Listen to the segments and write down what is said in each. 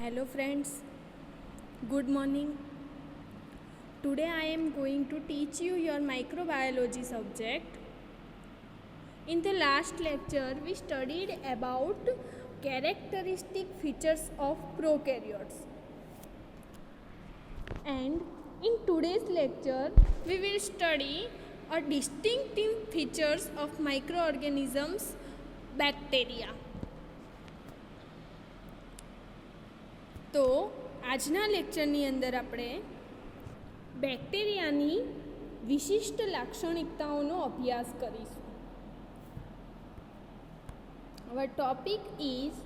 Hello friends, good morning. Today I am going to teach you your microbiology subject. In the last lecture we studied about characteristic features of prokaryotes. And in today's lecture we will study a distinctive features of microorganisms, bacteria. તો આજના લેક્ચરની અંદર આપણે બેક્ટેરિયાની વિશિષ્ટ લાક્ષણિકતાઓનો અભ્યાસ કરીશું. Our topic is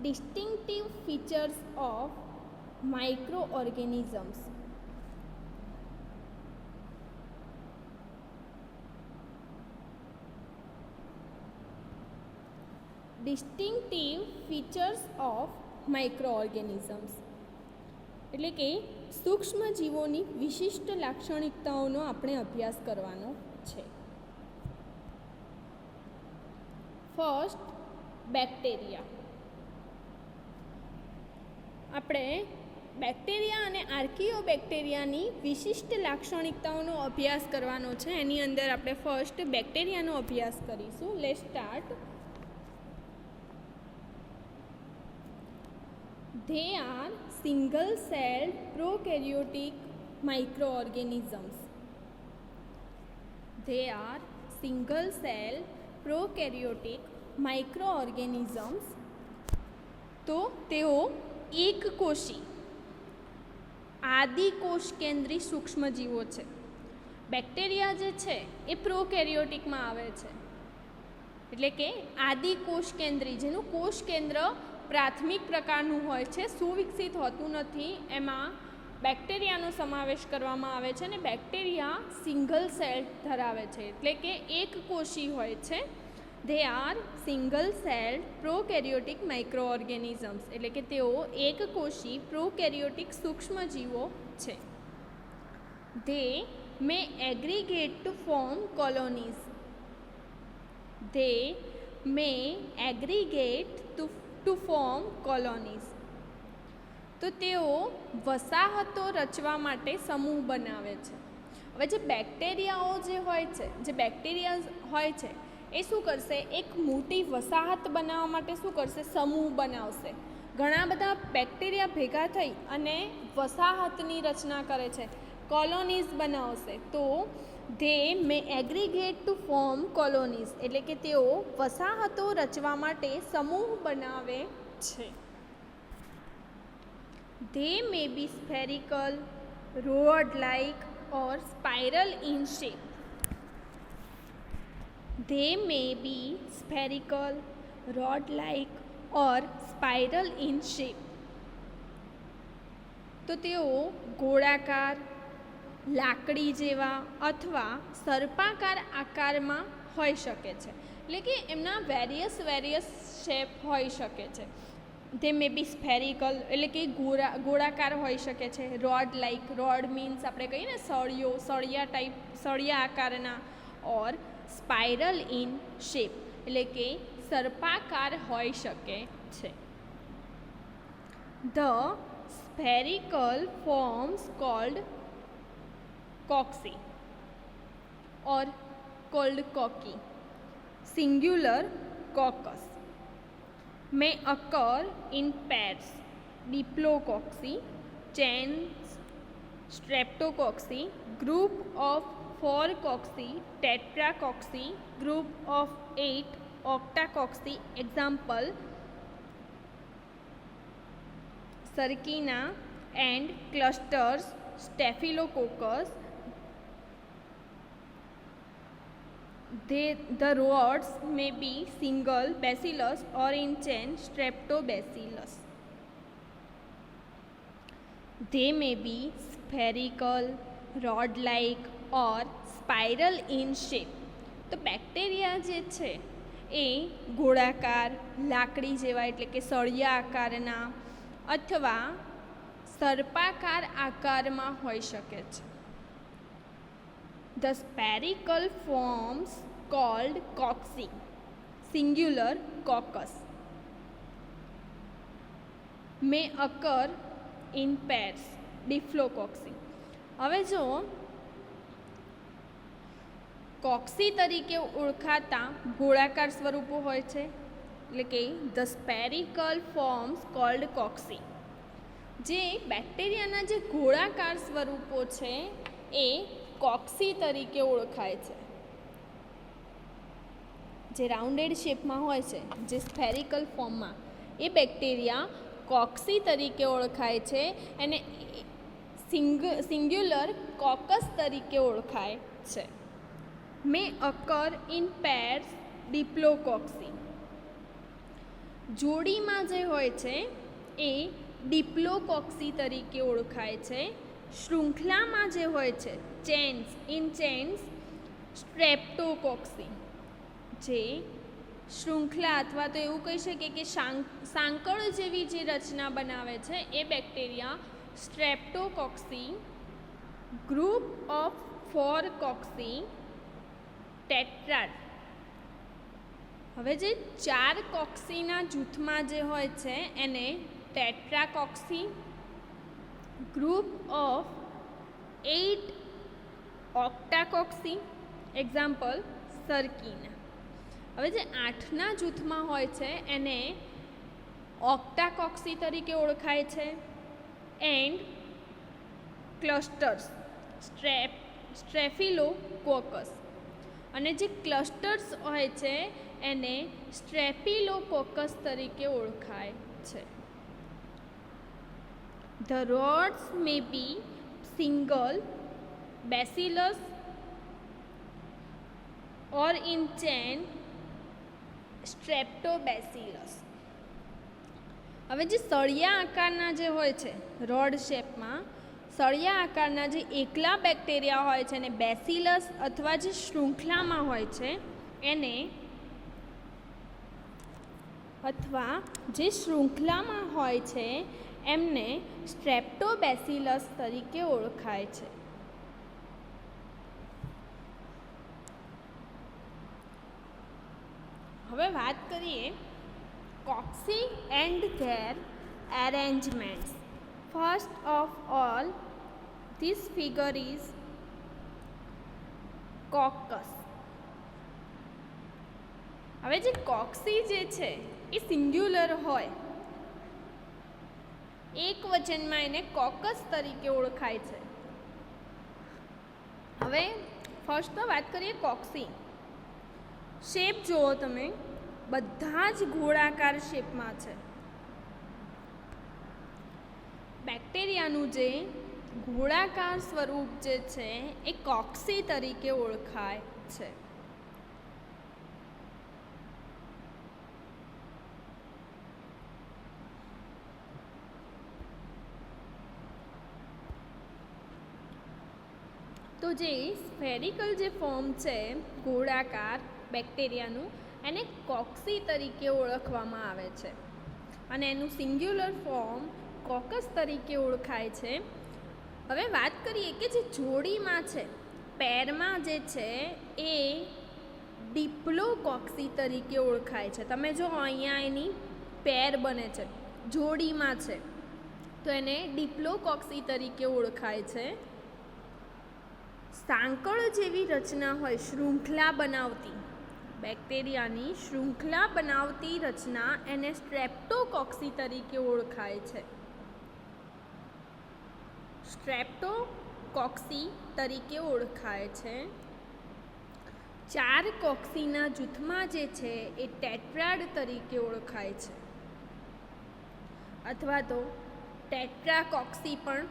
distinctive features of microorganisms. Distinctive features of માઇક્રોઓર્ગેનિઝમ્સ એટલે કે સૂક્ષ્મજીવોની વિશિષ્ટ લાક્ષણિકતાઓનો આપણે અભ્યાસ કરવાનો છે. First, bacteria. આપણે બેક્ટેરિયા અને આર્કિયોબેક્ટેરિયાની વિશિષ્ટ લાક્ષણિકતાઓનો અભ્યાસ કરવાનો છે. એની અંદર આપણે ફર્સ્ટ બેક્ટેરિયાનો અભ્યાસ કરીશું. Let's start. They are single-celled prokaryotic microorganisms. They are single-celled prokaryotic microorganisms. તો તેઓ એકકોષી આદિકોષ કેન્દ્રી સૂક્ષ્મજીવો છે. બેક્ટેરિયા જે છે એ પ્રોકેરિયોટિકમાં આવે છે, એટલે કે આદિકોષ કેન્દ્રી, જેનું કોષ કેન્દ્ર પ્રાથમિક પ્રકારનું હોય છે, સુવિકસિત હોતું નથી. એમાં બેક્ટેરિયાનો સમાવેશ કરવામાં આવે છે અને બેક્ટેરિયા સિંગલ સેલ ધરાવે છે, એટલે કે એક કોષી હોય છે. They are single celled prokaryotic microorganisms, એટલે કે તેઓ એક કોષી પ્રોકેરિયોટિક સૂક્ષ્મજીવો છે. They may aggregate to form colonies. They may aggregate to form colonies. તો તેઓ વસાહતો રચવા માટે સમૂહ બનાવે છે. હવે જે બેક્ટેરિયાઓ હોય છે એ શું કરશે? એક મોટી વસાહત બનાવવા માટે શું કરશે? સમૂહ બનાવશે. ઘણા બધા બેક્ટેરિયા ભેગા થઈ અને વસાહતની રચના કરે છે, કોલોનીઝ બનાવશે. તો they may aggregate to form colonies, એટલે કે તેઓ વસાહતો રચવા માટે સમૂહ બનાવે છે. They may be spherical, rod like or spiral in shape. They may be spherical, rod like or spiral in shape. તો તેઓ ગોળાકાર, લાકડી જેવા અથવા સર્પાકાર આકારમાં હોઈ શકે છે, એટલે કે એમના વેરિયસ શેપ હોઈ શકે છે. તે મે બી સ્ફેરિકલ, એટલે કે ગોળાકાર હોઈ શકે છે. રોડ લાઇક, રોડ મીન્સ આપણે કહીએ ને સળિયા આકારના. ઓર સ્પાઇરલ ઇન શેપ, એટલે કે સર્પાકાર હોઈ શકે છે. The spherical forms called cocci or called cocci, singular coccus, may occur in pairs: diplococci, chains, streptococci, group of 4 cocci, tetracocci, group of 8 octacocci. Example: Sarcina and clusters, Staphylococcus. The rods may be single bacillus or in chain streptobacillus. They may be spherical, rod-like or spiral in shape. તો bacteria જે છે એ ગોળાકાર, લાકડી જેવા એટલે કે સળિયા આકારના અથવા સર્પાકાર આકારમાં હોઈ શકે છે. The spherical forms called cocci, singular coccus. May occur in pairs diplococci. હવે જો કોક્સી તરીકે ઓળખાતા ગોળાકાર સ્વરૂપો હોય છે, એટલે કે ધ સ્પેરિકલ ફોર્મ્સ કોલ્ડ કોક્સી. જે બેક્ટેરિયાના જે ગોળાકાર સ્વરૂપો છે એ કોક્સી તરીકે ઓળખાય છે. જે રાઉન્ડેડ શેપમાં હોય છે, જે સ્ફેરિકલ ફોર્મમાં, એ બેક્ટેરિયા કોક્સી તરીકે ઓળખાય છે અને સિંગ્યુલર કોકસ તરીકે ઓળખાય છે. મે અકર ઇન પેર્સ ડિપ્લોકોક્સી. જોડીમાં જે હોય છે એ ડિપ્લોકોક્સી તરીકે ઓળખાય છે. શૃંખલામાં જે હોય છે, ચેન્સ સ્ટ્રેપ્ટોકોક્સી. જે શૃંખલા અથવા તો એવું કહી શકીએ કે સાંકળ જેવી જે રચના બનાવે છે એ bacteria streptococci. Group of 4 cocci tetrad. હવે જે 4 કોક્સીના જૂથમાં જે હોય છે એને tetracocci. Group of 8 octacocci, example Sarcina. હવે જે 8ના જૂથમાં હોય છે એને ઓક્ટાકોક્સી તરીકે ઓળખાય છે. And clusters staphylococcus. અને જે ક્લસ્ટર્સ હોય છે એને સ્ટ્રેફિલોકોકસ તરીકે ઓળખાય છે. The rods may be single bacillus or in chain streptobacillus. હવે જે સળિયા આકારના જે હોય છે, રોડ શેપમાં સળિયા આકારના જે એકલા બેક્ટેરિયા હોય છે અને બેસિલસ અથવા જે શૃંખલામાં હોય છે એને અથવા જે શૃંખલામાં હોય છે એમને સ્ટ્રેપ્ટોબેસિલસ તરીકે ઓળખાય છે. હવે વાત કરીએ cocci and their arrangements. First of all, this figure is coccus. હવે જે કોક્સી જે છે એ સિંગ્યુલર હોય, એક વચનમાં એને કોકસ તરીકે ઓળખાય છે. હવે ફર્સ્ટ તો વાત કરીએ કોક્સી. શેપ જુઓ તમે, બધા જ ગોળાકાર શેપમાં છે. બેક્ટેરિયાનું જે ગોળાકાર સ્વરૂપ જે છે એ કોક્સી તરીકે ઓળખાય છે. તો જે સ્ફેરિકલ જે ફોર્મ છે ગોળાકાર બેક્ટેરિયાનું, એને કોક્સી તરીકે ઓળખવામાં આવે છે અને એનું સિંગ્યુલર ફોર્મ કોકસ તરીકે ઓળખાય છે. હવે વાત કરીએ કે જે જોડીમાં છે, પેરમાં જે છે એ ડિપ્લોકોક્સી તરીકે ઓળખાય છે. તમે જો અહીંયા એની પેર બને છે, જોડીમાં છે, તો એને ડિપ્લોકોક્સી તરીકે ઓળખાય છે. સાંકળ જેવી રચના હોય, શૃંખલા બનાવતી બેક્ટેરિયાની શૃંખલા બનાવતી રચના એને સ્ટ્રેપ્ટોકોક્સી તરીકે ઓળખાય છે. સ્ટ્રેપ્ટોકોક્સી તરીકે ઓળખાય છે. 4 કોક્સીના જૂથમાં જે છે એ ટેટ્રાડ તરીકે ઓળખાય છે, અથવા તો ટેટ્રાકોક્સી પણ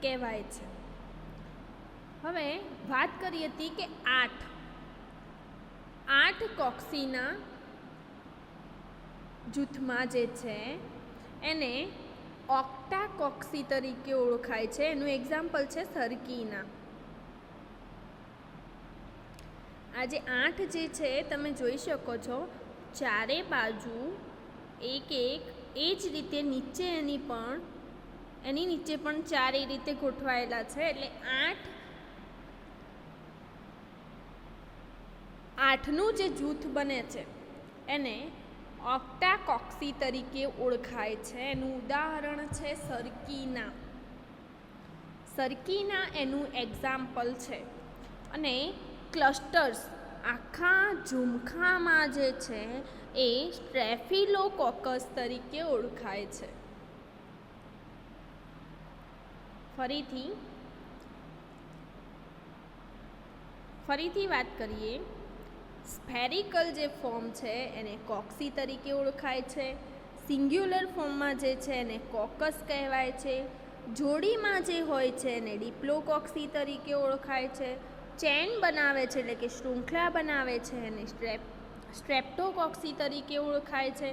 કહેવાય છે. હવે વાત કરી હતી કે 8 કોક્સીના જૂથમાં જે છે એને ઓક્ટાકોક્સી તરીકે ઓળખાય છે. એનું એક્ઝામ્પલ છે સરકીના. આ જે 8 જે છે તમે જોઈ શકો છો, ચારે બાજુ એક એ જ રીતે નીચે એની નીચે પણ 4 એ રીતે ગોઠવાયેલા છે. એટલે 8નું જે જૂથ બને છે એને ઓક્ટાકોક્સી તરીકે ઓળખાય છે. એનું ઉદાહરણ છે સરકીના. સરકીના એનું એક્ઝામ્પલ છે. અને ક્લસ્ટર્સ આખા ઝુમખામાં જે છે એ સ્ટ્રેફિલોકોકસ તરીકે ઓળખાય છે. ફરીથી વાત કરીએ. સ્ફેરિકલ જે ફોર્મ છે એને કોક્સી તરીકે ઓળખાય છે. સિંગ્યુલર ફોર્મમાં જે છે એને કોકસ કહેવાય છે. જોડીમાં જે હોય છે એને ડિપ્લોકોક્સી તરીકે ઓળખાય છે. ચેન બનાવે છે એટલે કે શૃંખલા બનાવે છે એને સ્ટ્રેપ્ટોકોક્સી તરીકે ઓળખાય છે.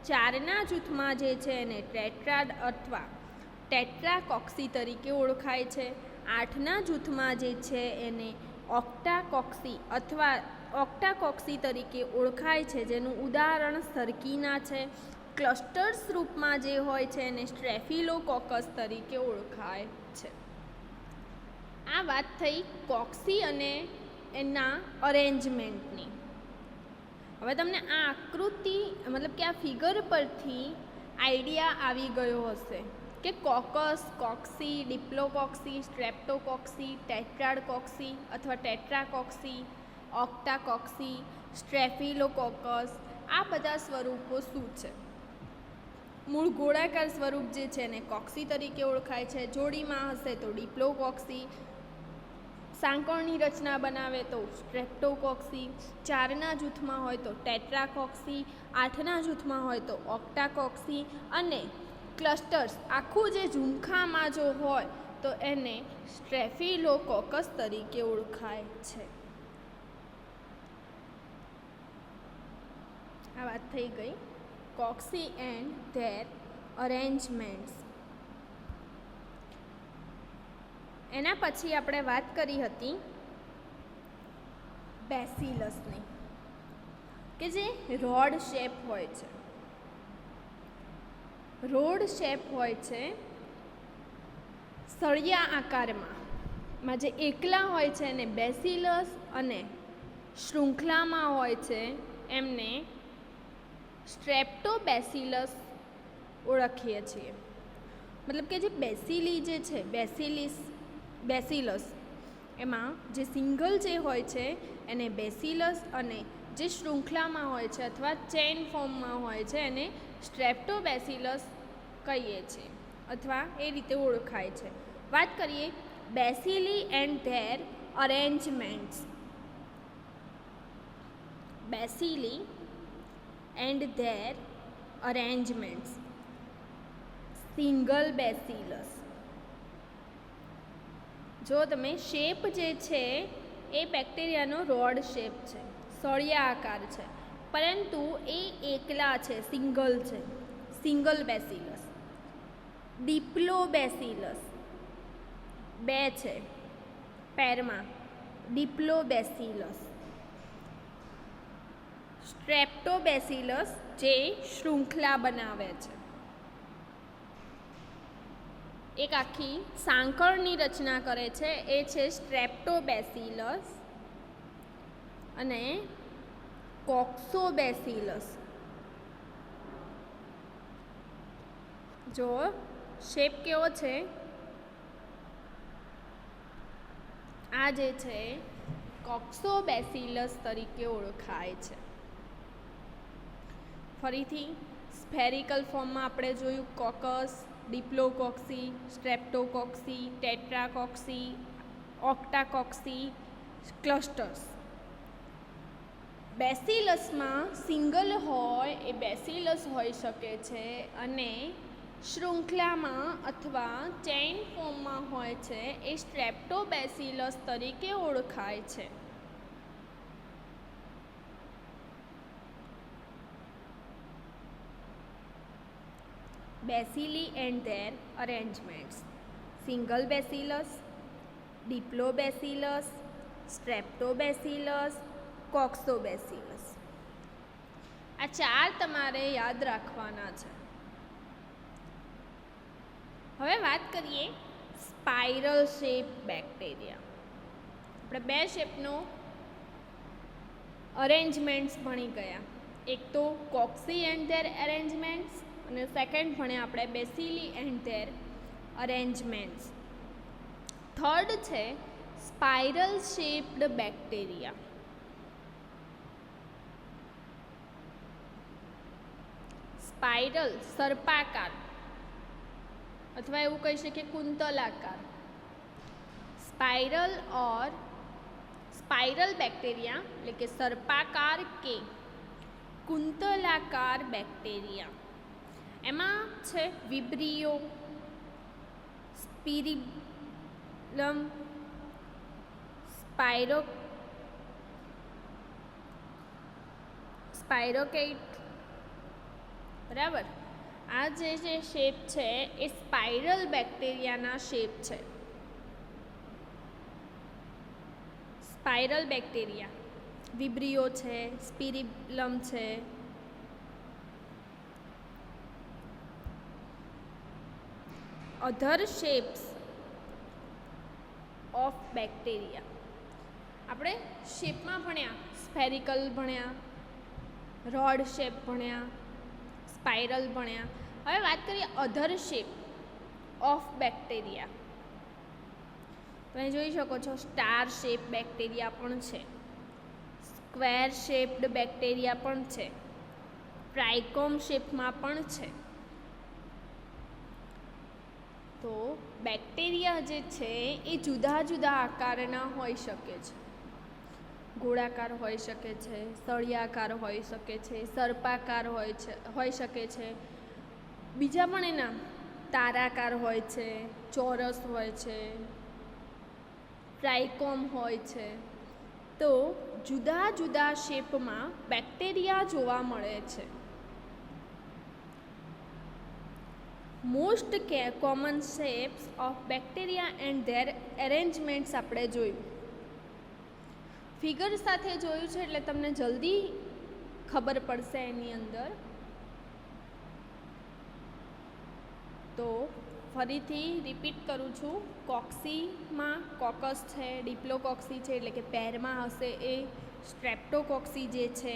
ચારના જૂથમાં જે છે એને ટેટ્રાડ અથવા ટેટ્રાકોક્સી તરીકે ઓળખાય છે. 8ના જૂથમાં જે છે એને ઓક્ટાકોક્સી અથવા ઓક્ટાકોક્સી તરીકે ઓળખાય છે, જેનું ઉદાહરણ સરકીના છે. ક્લસ્ટર્સ રૂપમાં જે હોય છે એને સ્ટ્રેફિલોકોકસ તરીકે ઓળખાય છે. આ વાત થઈ કોક્સી અને એના અરેન્જમેન્ટની. હવે તમને આ આકૃતિ મતલબ કે આ ફિગર પરથી આઈડિયા આવી ગયો હશે કે કોકસ, કોક્સી, ડિપ્લોકોક્સી, સ્ટ્રેપ્ટોકોક્સી, ટેટ્રાડકોક્સી અથવા ટેટ્રાકોક્સી, ઓક્ટાકોક્સી, સ્ટ્રેફિલોકોકસ આ બધા સ્વરૂપો શું છે. મૂળ ગોળાકાર સ્વરૂપ જે છે એને કોક્સી તરીકે ઓળખાય છે. જોડીમાં હશે તો ડિપ્લોકોક્સી, સાંકળની રચના બનાવે તો સ્ટ્રેપ્ટોકોક્સી, 4ના જૂથમાં હોય તો ટેટ્રાકોક્સી, 8ના જૂથમાં હોય તો ઓક્ટાકોક્સી અને ક્લસ્ટર્સ આખું જે ઝુમખામાં જો હોય તો એને સ્ટ્રેફિલોકોકસ તરીકે ઓળખાય છે. આ વાત થઈ ગઈ કોક્સી એન્ડ ધેર અરેન્જમેન્ટ્સ. એના પછી આપણે વાત કરી હતી બેસિલસની, કે જે રોડ શેપ હોય છે. રોડ શેપ હોય છે સળિયા આકારમાં જે એકલા હોય છે એને બેસિલસ અને શૃંખલામાં હોય છે એમને સ્ટ્રેપ્ટોબેસિલસ ઓળખીએ છીએ. મતલબ કે જે બેસિલી જે છે બેસિલસ એમાં જે સિંગલ જે હોય છે એને બેસિલસ અને જે શૃંખલામાં હોય છે અથવા ચેન ફોર્મમાં હોય છે એને સ્ટ્રેપ્ટોબેસિલસ કહીએ છીએ અથવા એ રીતે ઓળખાય છે. વાત કરીએ bacilli and their arrangements. Bacilli and their arrangements. Single bacillus. જો તમે શેપ જે છે એ બેક્ટેરિયાનો રોડ શેપ છે, સળિયા આકાર છે, પરંતુ એ એકલા છે, સિંગલ છે, સિંગલ બેસિલસ. ડિપ્લોબેસિલસ 2 છે પેરમાં, ડિપ્લોબેસિલસ. સ્ટ્રેપ્ટોબેસિલસ જે શૃંખલા બનાવે છે, એક આખી સાંકળની રચના કરે છે, એ છે સ્ટ્રેપ્ટોબેસિલસ. અને કોક્સોબેસિલસ જો શેપ કેવો છે, આ જે છે કોક્સોબેસિલસ તરીકે ઓળખાય છે. ફરીથી સ્ફેરિકલ ફોર્મમાં આપણે જોયું કોકસ, ડિપ્લોકોક્સી, સ્ટ્રેપ્ટોકોક્સી, ટેટ્રાકોક્સી, ઓક્ટાકોક્સી, ક્લસ્ટર્સ. બેસિલસમાં સિંગલ હોય એ બેસિલસ હોઈ શકે છે અને શૃંખલામાં અથવા ચેઇન ફોર્મમાં હોય છે એ સ્ટ્રેપ્ટોબેસિલસ તરીકે ઓળખાય છે. Bacilli and their arrangements. Single bacillus, diplobacillus, streptobacillus, coccobacillus. આ 4 તમારે યાદ રાખવાના છે. હવે વાત કરીએ સ્પાઇરલ શેપ બેક્ટેરિયા. આપણે 2 શેપનો અરેન્જમેન્ટ્સ ભણી ગયા. એક તો કોક્સી એન્ડ ધેર અરેન્જમેન્ટ્સ અને સેકન્ડ ભણ્યા આપણે બેસિલી એન્ડ ધેર અરેન્જમેન્ટ્સ. થર્ડ છે સ્પાઇરલ શેપ્ડ બેક્ટેરિયા. સ્પાઇરલ સર્પાકાર અથવા એવું કહી શકીએ કુંતલાકાર. સ્પાઇરલ ઓર સ્પાઇરલ બેક્ટેરિયા એટલે કે સર્પાકાર કે કુંતલાકાર બેક્ટેરિયા. એમાં છે વિબ્રિયો, સ્પિરિલમ, સ્પાઇરોકેટ. બરાબર. આ જે શેપ છે એ સ્પાઇરલ બેક્ટેરિયાના શેપ છે. સ્પાઇરલ બેક્ટેરિયા વિબ્રિયો છે, સ્પિરિલમ છે. અધર શેપ્સ ઓફ બેક્ટેરિયા આપણે શેપમાં ભણ્યા, સ્ફેરિકલ ભણ્યા, રોડ શેપ ભણ્યા, સ્પાઇરલ ભણ્યા. હવે વાત કરીએ અધર શેપ ઓફ બેક્ટેરિયા. તમે જોઈ શકો છો સ્ટાર શેપ બેક્ટેરિયા પણ છે, સ્ક્વેર શેપ્ડ બેક્ટેરિયા પણ છે, ટ્રાઇકોમ શેપમાં પણ છે. તો બેક્ટેરિયા જે છે એ જુદા જુદા આકારના હોઈ શકે છે. ગોળાકાર હોઈ શકે છે, સળિયાકાર હોઈ શકે છે, સર્પાકાર હોઈ શકે છે. બીજા પણ એના તારાકાર હોય છે, ચોરસ હોય છે, ટ્રાઇકોમ હોય છે. તો જુદા જુદા શેપમાં બેક્ટેરિયા જોવા મળે છે. Most common shapes of bacteria and their arrangements આપણે જોયું. ફિગર સાથે જોયું છે એટલે તમને જલ્દી ખબર પડશે એની અંદર. તો ફરીથી રિપીટ કરું છું. કોક્સીમાં કોકસ છે, ડિપ્લોકોક્સી છે એટલે કે પેરમાં હશે એ. સ્ટ્રેપ્ટોકોક્સી જે છે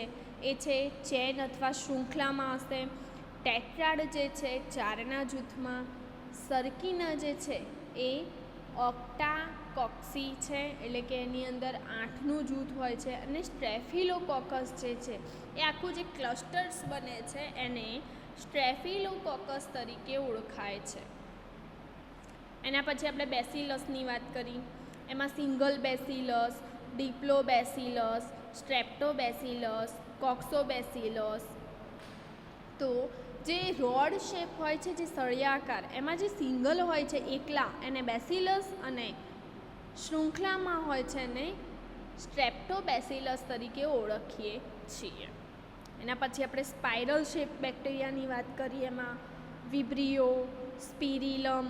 એ છે ચેન અથવા શૃંખલામાં હશે. ટેટ્રાડ જે છે ચારના જૂથમાં. સર્કીના જે છે એ ઓક્ટાકોક્સી છે એટલે કે એની અંદર 8નું જૂથ હોય છે. અને સ્ટ્રેફિલોકોકસ જે છે એ આખું જે ક્લસ્ટર્સ બને છે એને સ્ટ્રેફિલોકોકસ તરીકે ઓળખાય છે. એના પછી આપણે બેસિલસની વાત કરી. એમાં સિંગલ બેસિલસ, ડિપ્લોબેસિલસ, સ્ટ્રેપ્ટોબેસિલસ, કોક્સોબેસિલસ. તો જે રોડ શેપ હોય છે, જે સળિયાકાર, એમાં જે સિંગલ હોય છે એકલા એને બેસિલસ અને શૃંખલામાં હોય છે એને સ્ટ્રેપ્ટોબેસિલસ તરીકે ઓળખીએ છીએ. એના પછી આપણે સ્પાઇરલ શેપ બેક્ટેરિયાની વાત કરીએ. એમાં વિબ્રિયો, સ્પિરિલમ.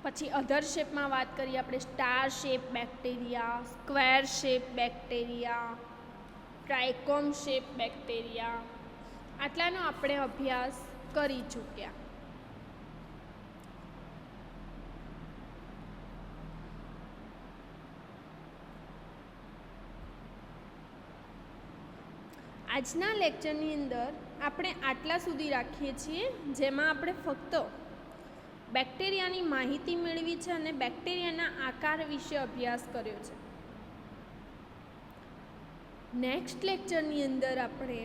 પછી અધર શેપમાં વાત કરીએ આપણે star shape bacteria, square shape bacteria, trichome shape bacteria. આટલાનો આપણે અભ્યાસ કરી ચૂક્યા. આજના લેક્ચરની અંદર આપણે આટલા સુધી રાખીએ છીએ, જેમાં આપણે ફક્ત બેક્ટેરિયાની માહિતી મેળવી છે અને બેક્ટેરિયાના આકાર વિશે અભ્યાસ કર્યો છે. નેક્સ્ટ લેક્ચરની અંદર આપણે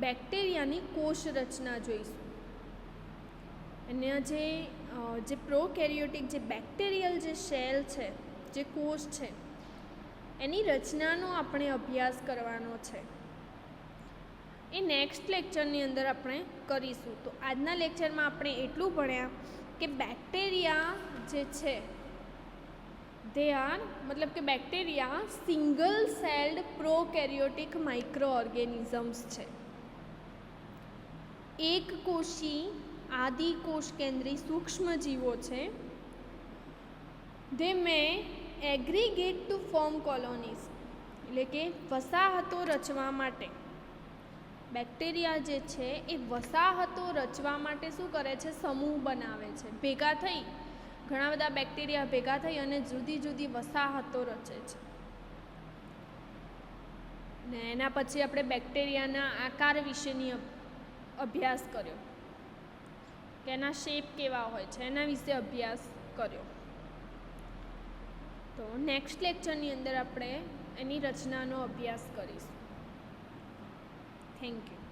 બેક્ટેરિયાની કોષ રચના જોઈશું. અને જે પ્રોકેરિયોટિક જે બેક્ટેરિયલ જે સેલ છે, જે કોષ છે, એની રચનાનો આપણે અભ્યાસ કરવાનો છે. એ નેક્સ્ટ લેક્ચરની અંદર આપણે કરીશું. તો આજના લેક્ચરમાં આપણે એટલું ભણ્યા કે બેક્ટેરિયા જે છે મતલબ કે bacteria single celled prokaryotic microorganisms છે. એક કોષી આદિ કોષ કેન્દ્રી સૂક્ષ્મ જીવો છે. They may aggregate to form colonies એટલે કે વસાહતો રચવા માટે. બેક્ટેરિયા જે છે એ વસાહતો રચવા માટે શું કરે છે? સમૂહ બનાવે છે. ભેગા થઈ ઘણા બધા બેક્ટેરિયા ભેગા થઈ અને જુદી જુદી વસાહતો રચે છે. ને એના પછી આપણે બેક્ટેરિયાના આકાર વિશેની અભ્યાસ કર્યો કે એના શેપ કેવા હોય છે, એના વિશે અભ્યાસ કર્યો. તો નેક્સ્ટ લેક્ચરની અંદર આપણે એની રચનાનો અભ્યાસ કરીશું. Thank you.